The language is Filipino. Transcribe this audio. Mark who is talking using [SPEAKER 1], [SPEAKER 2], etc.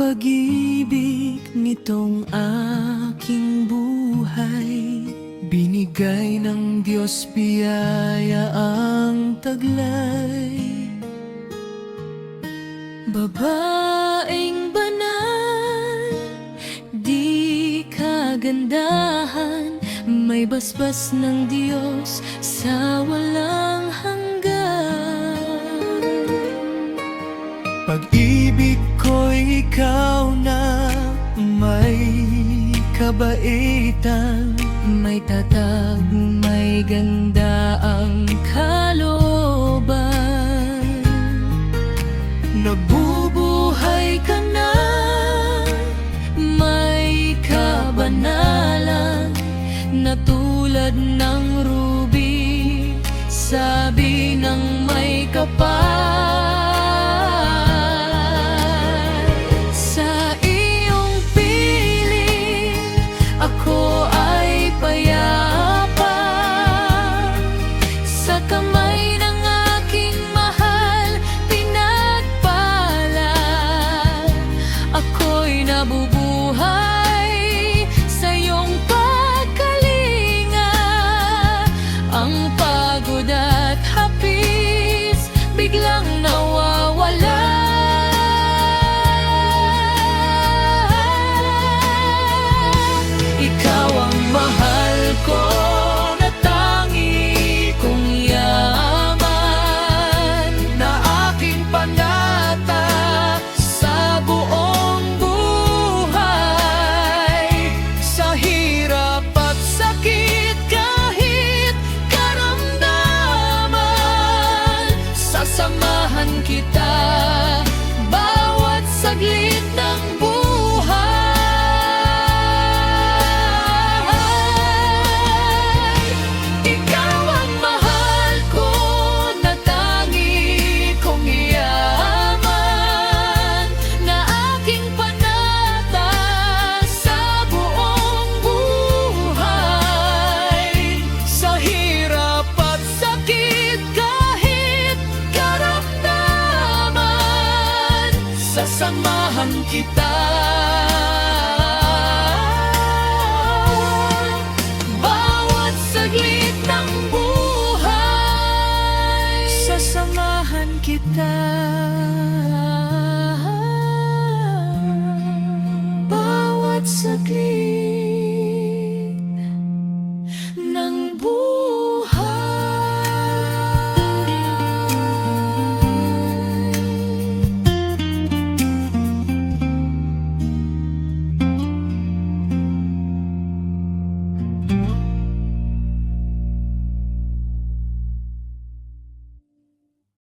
[SPEAKER 1] pag-ibig nitong aking buhay, binigay ng Diyos biyaya ang taglay. Babaeng banal, di kagandahan, may basbas ng Diyos sa walang hanggan. Pag-ibig ko'y ikaw na, may kabaitan, may tatag, may ganda ang kalooban. Nabubuhay ka na, may kabanalan, na tulad ng ruby, sabi ng may kapal. Sa iyong piling, ako ay payapa, sa kamay ng aking mahal, pinagpala. Ako'y nabubuhay sa iyong pagkalinga, ang pagod at hapis biglang nawawala. Ikaw ang mahal ko na tangi kong yaman, na aking panata sa buong buhay. Sa hirap at sakit, kahit karamdaman, sasamahan kita bawat saglit ng buhay. Ikaw ang mahal ko na tangi kong yaman, na aking panata sa buong buhay. Sa hirap at sakit, kahit karamdaman, sasamahan kita bawat saglit ng buhay. Sasamahan kita bawat saglit.